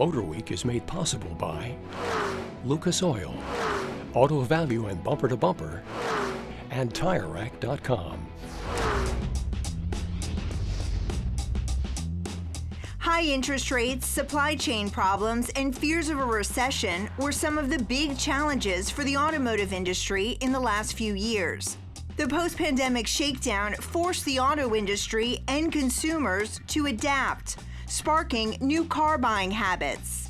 MotorWeek is made possible by Lucas Oil, Auto Value and Bumper to Bumper, and TireRack.com. High interest rates, supply chain problems, and fears of a recession were some of the big challenges for the automotive industry in the last few years. The post-pandemic shakedown forced the auto industry and consumers to adapt, sparking new car buying habits.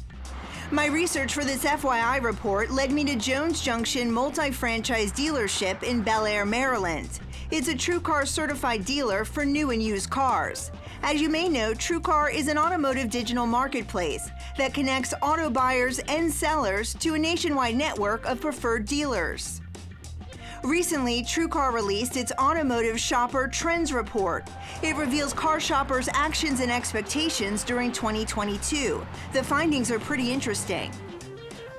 My research for this FYI report led me to Jones Junction Multi-Franchise Dealership in Bel Air, Maryland. It's a TrueCar certified dealer for new and used cars. As you may know, TrueCar is an automotive digital marketplace that connects auto buyers and sellers to a nationwide network of preferred dealers. Recently, TrueCar released its Automotive Shopper Trends Report. It reveals car shoppers' actions and expectations during 2022. The findings are pretty interesting.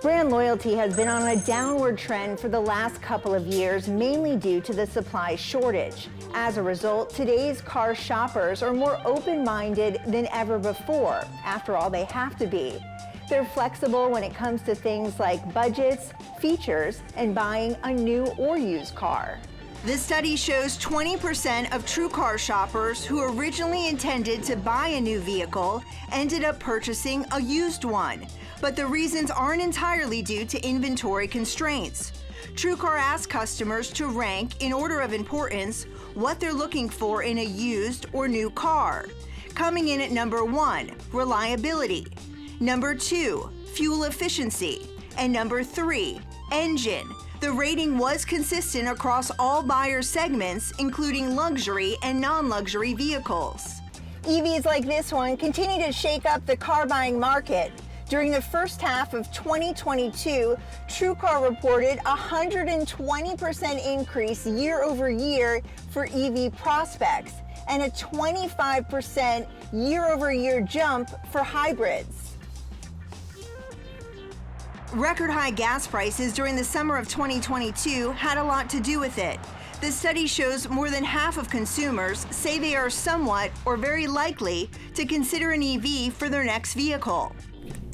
Brand loyalty has been on a downward trend for the last couple of years, mainly due to the supply shortage. As a result, today's car shoppers are more open-minded than ever before. After all, they have to be. They're flexible when it comes to things like budgets, features, and buying a new or used car. The study shows 20% of TrueCar shoppers who originally intended to buy a new vehicle ended up purchasing a used one. But the reasons aren't entirely due to inventory constraints. TrueCar asks customers to rank, in order of importance, what they're looking for in a used or new car. Coming in at number 1, reliability. Number 2, fuel efficiency. And number 3, engine. The rating was consistent across all buyer segments, including luxury and non-luxury vehicles. EVs like this one continue to shake up the car buying market. During the first half of 2022, TrueCar reported a 120% increase year over year for EV prospects and a 25% year over year jump for hybrids. Record high gas prices during the summer of 2022 had a lot to do with it. The study shows more than half of consumers say they are somewhat or very likely to consider an EV for their next vehicle.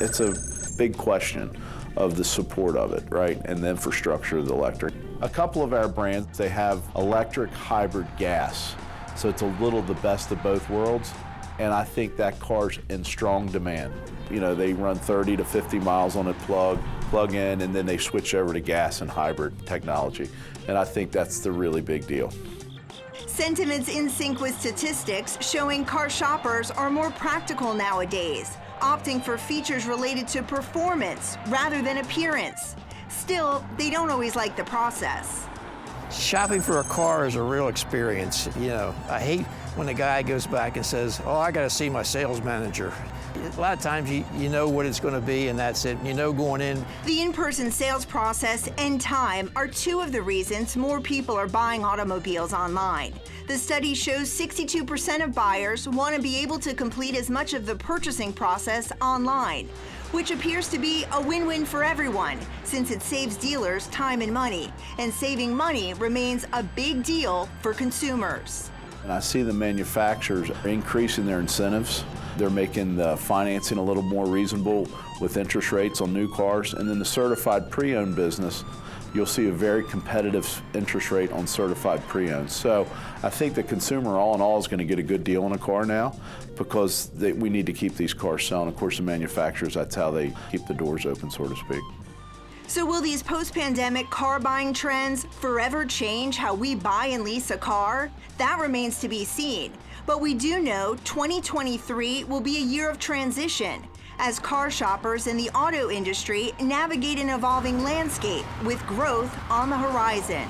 It's a big question of the support of it, right? And the infrastructure of the electric. A couple of our brands, they have electric, hybrid, gas. So it's a little the best of both worlds. And I think that car's in strong demand. You know, they run 30 to 50 miles on a plug in, and then they switch over to gas and hybrid technology. And I think that's the really big deal. Sentiment's in sync with statistics showing car shoppers are more practical nowadays, opting for features related to performance rather than appearance. Still, they don't always like the process. Shopping for a car is a real experience. You know, I hate when the guy goes back and says, "Oh, I got to see my sales manager." A lot of times you know what it's going to be, and that's it. You know going in. The in-person sales process and time are two of the reasons more people are buying automobiles online. The study shows 62% of buyers want to be able to complete as much of the purchasing process online, which appears to be a win-win for everyone since it saves dealers time and money, and saving money remains a big deal for consumers. And I see the manufacturers increasing their incentives. They're making the financing a little more reasonable with interest rates on new cars. And then the certified pre-owned business, you'll see a very competitive interest rate on certified pre-owned. So I think the consumer all in all is going to get a good deal on a car now because we need to keep these cars selling. Of course, the manufacturers, that's how they keep the doors open, so to speak. So will these post-pandemic car buying trends forever change how we buy and lease a car? That remains to be seen. But we do know 2023 will be a year of transition as car shoppers in the auto industry navigate an evolving landscape with growth on the horizon.